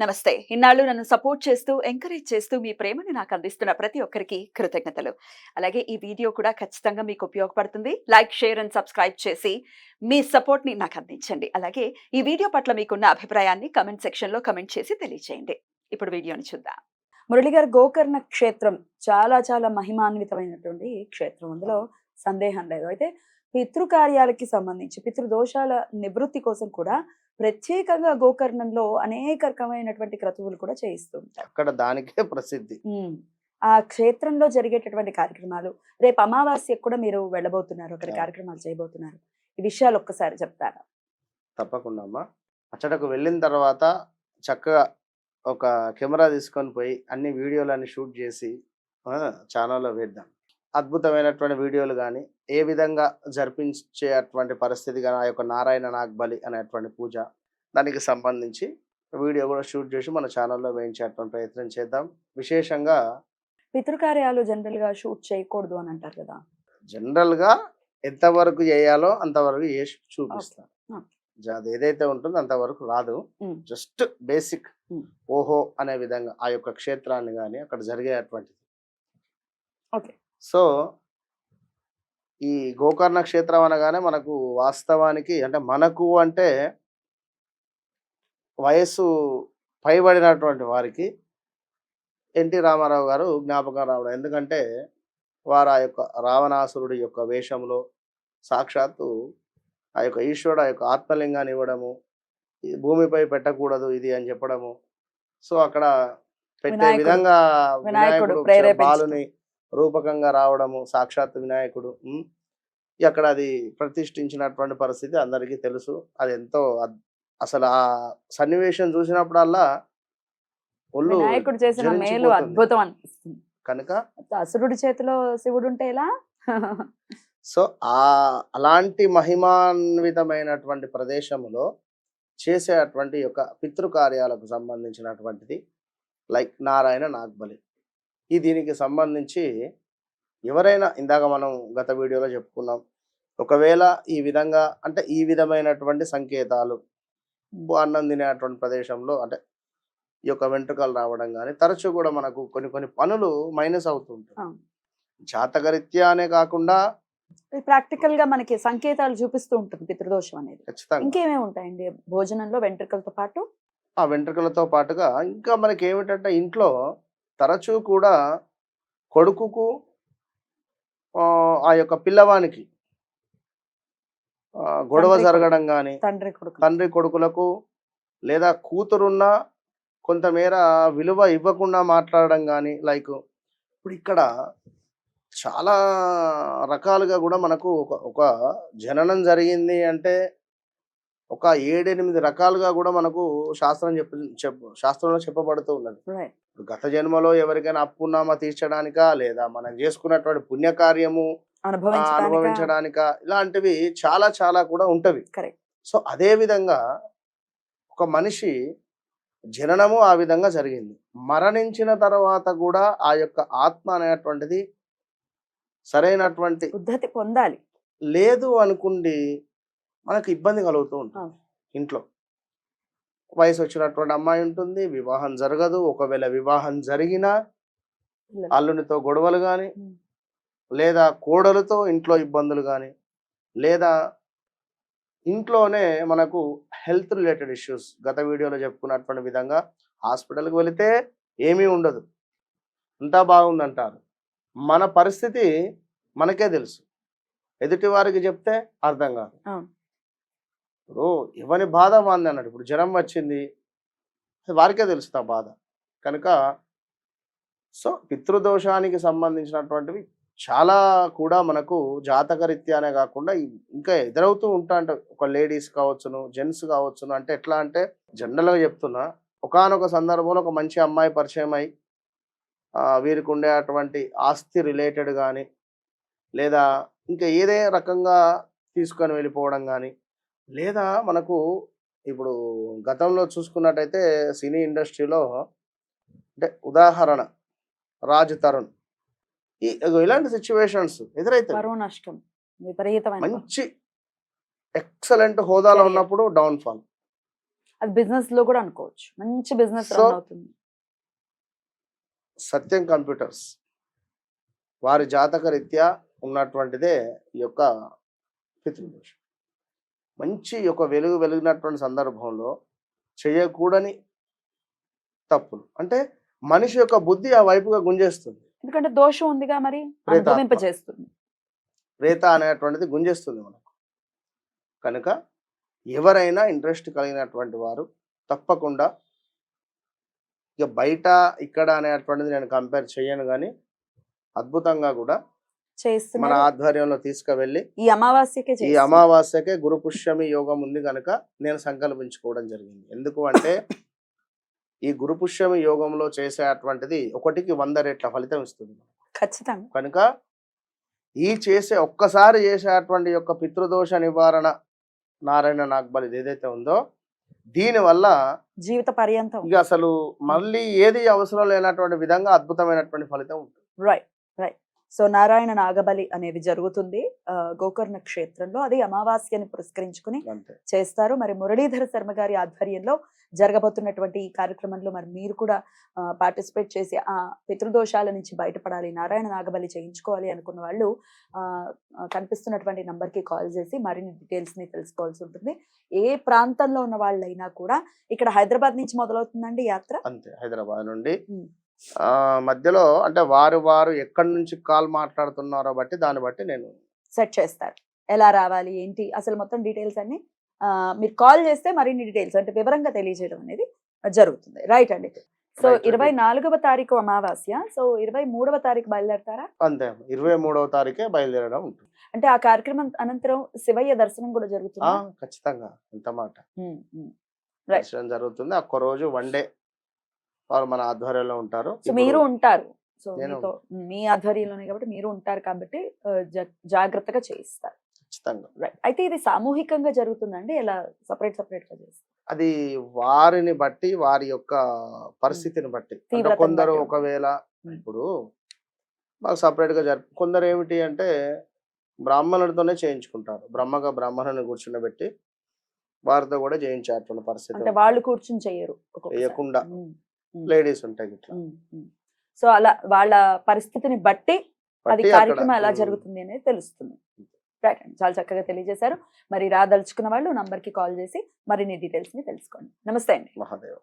నమస్తే. ఇన్నాళ్ళు నన్ను సపోర్ట్ చేస్తూ, ఎంకరేజ్ చేస్తూ మీ ప్రేమని నాకు అందిస్తున్న ప్రతి ఒక్కరికి కృతజ్ఞతలు. అలాగే ఈ వీడియో కూడా ఖచ్చితంగా మీకు ఉపయోగపడుతుంది. లైక్, షేర్ అండ్ సబ్స్క్రైబ్ చేసి మీ సపోర్ట్‌ని నాకు అందించండి. అలాగే ఈ వీడియో పట్ల మీకున్న అభిప్రాయాన్ని కామెంట్ సెక్షన్‌లో కామెంట్ చేసి తెలియజేయండి. ఇప్పుడు వీడియోని చూద్దాం. మురళి గారు, గోకర్ణ క్షేత్రం చాలా చాలా మహిమాన్వితమైనటువంటి క్షేత్రం. అందులో సందేహం లేదు. అయితే పితృకార్యాలకి సంబంధించి పితృదోషాల నివృత్తి కోసం కూడా ప్రత్యేకంగా గోకర్ణంలో అనేక రకమైనటువంటి క్రతువులు కూడా చేయిస్తూ ఉంటారు. అక్కడ దానికే ప్రసిద్ధి. ఆ క్షేత్రంలో జరిగేటటువంటి కార్యక్రమాలు, రేపు అమావాస్యకు కూడా మీరు వెళ్ళబోతున్నారు, అక్కడ అవును. కార్యక్రమాలు చేయబోతున్నారు. ఈ విషయాలు ఒక్కసారి చెప్తారా? తప్పకుండా అమ్మా. అచ్చటకు వెళ్ళిన తర్వాత చక్కగా ఒక కెమెరా తీసుకొని పోయి అన్ని వీడియోలన్నీ షూట్ చేసి ఛానల్లో వేద్దాం. అద్భుతమైనటువంటి వీడియోలు కానీ, ఏ విధంగా జరిపించేటువంటి పరిస్థితి కానీ, ఆ యొక్క నారాయణ నాగ్బలి అనేటువంటి పూజ, దానికి సంబంధించి వీడియో కూడా షూట్ చేసి మన ఛానల్లో వేయించేటువంటి ప్రయత్నం చేద్దాం. విశేషంగా పితృకార్యాలు జనరల్ గా షూట్ చేయకూడదు అని అంటారు కదా. జనరల్గా ఎంతవరకు చేయాలో అంతవరకు చేసి చూపిస్తాం. Okay. అది ఏదైతే ఉంటుందో అంతవరకు రాదు. జస్ట్ బేసిక్ ఓహో అనే విధంగా ఆ యొక్క క్షేత్రాన్ని కానీ అక్కడ జరిగేటువంటిది. ఓకే. సో ఈ గోకర్ణ క్షేత్రం అనగానే మనకు వాస్తవానికి అంటే వయస్సు పైబడినటువంటి వారికి ఎన్టీ రామారావు గారు జ్ఞాపకం రావడం. ఎందుకంటే వారు ఆ యొక్క రావణాసురుడి యొక్క వేషంలో సాక్షాత్తు ఆ యొక్క ఈశ్వరుడు ఆ యొక్క ఆత్మలింగాన్ని ఇవ్వడము, ఈ భూమిపై పెట్టకూడదు ఇది అని చెప్పడము. సో అక్కడ పెట్టే విధంగా వినాయకుడు బాలుని రూపకంగా రావడము, సాక్షాత్ వినాయకుడు. అక్కడ అది ప్రతిష్ఠించినటువంటి పరిస్థితి అందరికీ తెలుసు. అది ఎంతో అసలు ఆ సన్నివేశం చూసినప్పుడల్లా ఒళ్ళు వినాయకుడు చేసిన మేలు అద్భుతం అనిపిస్తుంది. కనుక అసురుడి చేతిలో శివుడు ఉంటే ఎలా? సో అలాంటి మహిమాన్వితమైనటువంటి ప్రదేశంలో చేసేటువంటి యొక్క పితృకార్యాలకు సంబంధించినటువంటిది లైక్ నారాయణ నాగ్బలి. దీనికి సంబంధించి ఎవరైనా ఇందాక మనం గత వీడియోలో చెప్పుకున్నాం, ఒకవేళ ఈ విధంగా ఈ విధమైనటువంటి సంకేతాలు అన్నం తినేటువంటి ప్రదేశంలో ఈ యొక్క వెంట్రుకలు రావడం కానీ తరచూ కూడా మనకు కొన్ని పనులు మైనస్ అవుతుంటాయి. జాతకరీత్యా అనే కాకుండా ప్రాక్టికల్ గా మనకి సంకేతాలు చూపిస్తూ ఉంటుంది పితృదోషం అనేది. ఖచ్చితంగా ఇంకేమేమి ఉంటాయండి భోజనంలో వెంట్రుకలతో పాటు? ఆ వెంట్రుకలతో పాటుగా ఇంకా మనకి ఏమిటంటే ఇంట్లో తరచూ కూడా కొడుకుకు ఆ యొక్క పిల్లవానికి గొడవ జరగడం కానీ, తండ్రి కొడుకులకు లేదా కూతురున్న కొంతమేర విలువ ఇవ్వకుండా మాట్లాడడం కానీ, లైక్ ఇప్పుడు ఇక్కడ చాలా రకాలుగా కూడా మనకు ఒక జననం జరిగింది అంటే ఒక 7-8 రకాలుగా కూడా మనకు శాస్త్రంలో చెప్పబడుతూ ఉన్నది. గత జన్మలో ఎవరికైనా అప్పున్నామా తీర్చడానికా, లేదా మనం చేసుకున్నటువంటి పుణ్యకార్యము అనుభవించడానికా, ఇలాంటివి చాలా చాలా కూడా ఉంటవి. సో అదే విధంగా ఒక మనిషి జననము ఆ విధంగా జరిగింది, మరణించిన తర్వాత కూడా ఆ యొక్క ఆత్మ అనేటువంటిది సరైనటువంటి ఉద్ధతి పొందాలి. లేదు అనుకుండి మనకు ఇబ్బంది కలుగుతూ ఉంటుంది. ఇంట్లో వయసు వచ్చినటువంటి అమ్మాయి ఉంటుంది, వివాహం జరగదు. ఒకవేళ వివాహం జరిగినా అల్లునితో గొడవలు కానీ, లేదా కోడలతో ఇంట్లో ఇబ్బందులు కానీ, లేదా ఇంట్లోనే మనకు హెల్త్ రిలేటెడ్ ఇష్యూస్ గత వీడియోలో చెప్పుకున్నటువంటి విధంగా హాస్పిటల్కి వెళితే ఏమీ ఉండదు, అంతా బాగుందంటారు. మన పరిస్థితి మనకే తెలుసు, ఎదుటి వారికి చెప్తే అర్థం కాదు. ఇప్పుడు ఎవరి బాధ బాంది అన్నాడు. ఇప్పుడు జ్వరం వచ్చింది, వారికే తెలుస్తుంది ఆ బాధ. కనుక సో పితృదోషానికి సంబంధించినటువంటివి చాలా కూడా మనకు జాతకరీత్యానే కాకుండా ఇంకా ఎదురవుతూ ఉంటా. ఒక లేడీస్ కావచ్చును, జెంట్స్ కావచ్చును. ఎట్లా జనరల్గా చెప్తున్నా, ఒకానొక సందర్భంలో ఒక మంచి అమ్మాయి పరిచయం అయి వీరికి ఉండేటువంటి ఆస్తి రిలేటెడ్ కానీ, లేదా ఇంకా ఏదే రకంగా తీసుకొని వెళ్ళిపోవడం కానీ, లేదా మనకు ఇప్పుడు గతంలో చూసుకున్నట్టయితే సినీ ఇండస్ట్రీలో ఉదాహరణ రాజ్ తరుణ్, ఇలాంటి సిచ్యువేషన్స్ ఎదురైతే మంచి ఎక్సలెంట్ హోదాలో ఉన్నప్పుడు డౌన్ ఫాల్. అది బిజినెస్ లో కూడా అనుకోవచ్చు, మంచి బిజినెస్ So, రన్ అవుతుంది. సత్యం కంప్యూటర్స్ వారి జాతక రీత్యా ఉన్నటువంటిదే ఈ యొక్క పితృదోషం. మంచి ఒక వెలిగినటువంటి సందర్భంలో చేయకూడని తప్పులు అంటే మనిషి యొక్క బుద్ధి ఆ వైపుగా గుంజేస్తుంది. ఎందుకంటే దోషం ఉందిగా, మరి ప్రేతాత్మ. అనుభవింపజేస్తుంది. ప్రేత అనేటువంటిది గుంజేస్తుంది మనకు. కనుక ఎవరైనా ఇంట్రెస్ట్ కలిగినటువంటి వారు తప్పకుండా, ఇక బయట ఇక్కడ అనేటువంటిది నేను కంపేర్ చేయను, కానీ అద్భుతంగా కూడా మన చేస్తున్నారు. ఆధ్వర్యంలో తీసుకువెళ్ళి ఈ అమావాస్యకే ఈ చేస్తున్నారు. అమావాస్యకే గురు పుష్యమి యోగం ఉంది కనుక నేను సంకల్పించుకోవడం జరిగింది. ఎందుకు అంటే ఈ గురు పుష్యమి యోగంలో చేసేటువంటిది 1కి 100 రెట్ల ఫలితం ఇస్తుంది. ఖచ్చితంగా. కనుక ఒక్కసారి చేసేటువంటి యొక్క పితృదోష నివారణ నారాయణ నాగబలి ఏదైతే ఉందో దీనివల్ల జీవిత పర్యంతం. ఇక అసలు మళ్ళీ ఏది అవసరం లేనటువంటి విధంగా అద్భుతమైనటువంటి ఫలితం ఉంటుంది. Right right. So Narayana Nagabali అనేది జరుగుతుంది గోకర్ణ క్షేత్రంలో. అది అమావాస్యని పురస్కరించుకుని అంతే. చేస్తారు. మరి మురళీధర శర్మ గారి ఆధ్వర్యంలో జరగబోతున్నటువంటి ఈ కార్యక్రమంలో మరి మీరు కూడా పార్టిసిపేట్ చేసి ఆ పితృదోషాల నుంచి బయటపడాలి, నారాయణ నాగబలి చేయించుకోవాలి అనుకున్న వాళ్ళు కనిపిస్తున్నటువంటి నంబర్కి కాల్ చేసి మరిన్ని డీటెయిల్స్ ని తెలుసుకోవాల్సి ఉంటుంది. ఏ ప్రాంతంలో ఉన్న వాళ్ళైనా కూడా, ఇక్కడ హైదరాబాద్ నుంచి మొదలవుతుందండి యాత్ర. అంతే, హైదరాబాద్ నుండి ఉమ్. మధ్యలో అంటే వారు ఎక్కడి నుంచి కాల్ మాట్లాడుతున్నారో బట్టి దాన్ని బట్టి నేను సెట్ చేస్తారు. ఎలా రావాలి ఏంటి అసలు మొత్తం డీటెయిల్స్ అన్ని మీరు కాల్ చేస్తే మరిన్ని డీటెయిల్స్ అంటే వివరంగా తెలియజేయడం అనేది జరుగుతుంది. రైట్ అండి. సో Right, 24వ తారీఖు అమావాస్య. సో 23వ తారీఖు బయలుదేరతారా? అంతే 23వ తారీఖే బయలుదేరడం ఉంటుంది. అంటే ఆ కార్యక్రమం అనంతరం శివయ్య దర్శనం కూడా జరుగుతుంది. ఖచ్చితంగా ఎంత మాట Right. దర్శనం జరుగుతుంది. ఒక్క రోజు 1 డే వారు మన ఆధ్వర్యంలో ఉంటారు. సో మీరు ఉంటారు. సో నేను మీతో మీ ఆధ్వర్యంలోనే కాబట్టి మీరు ఉంటారు కాబట్టి జాగ్రత్తగా చేయిస్తారు. ఖచ్చితంగా రైట్. అయితే ఇది సామూహికంగా జరుగుతుందండి, ఎలా సపరేట్ గా చేస్తారు? అది వారిని బట్టి, వారి యొక్క పరిస్థితిని బట్టి. అంటే తీవ్రతను కొందరు బట్టి. ఒకవేళ ఉమ్. ఇప్పుడు మాకు సపరేట్ గా కొందరు ఏమిటి అంటే బ్రాహ్మణుడితోనే చేయించుకుంటారు. బ్రాహ్మణుని కూర్చుండబెట్టి వారితో కూడా చేయించేటువంటి పరిస్థితి అంటే వాళ్ళు కూర్చుని చెయ్యరు చేయకుండా లేడీస్ ఉంటాయి ఇట్లా. సో అలా వాళ్ళ పరిస్థితిని బట్టి అది బట్టి అక్కడ కార్యక్రమం ఎలా జరుగుతుంది అనేది తెలుస్తుంది. రైట్ అండి, చాలా చక్కగా తెలియజేశారు. మరి రాదలుచుకున్న వాళ్ళు నంబర్ కి కాల్ చేసి మరిన్ని డీటెయిల్స్ ని తెలుసుకోండి. నమస్తే అండి. మహాదేవ.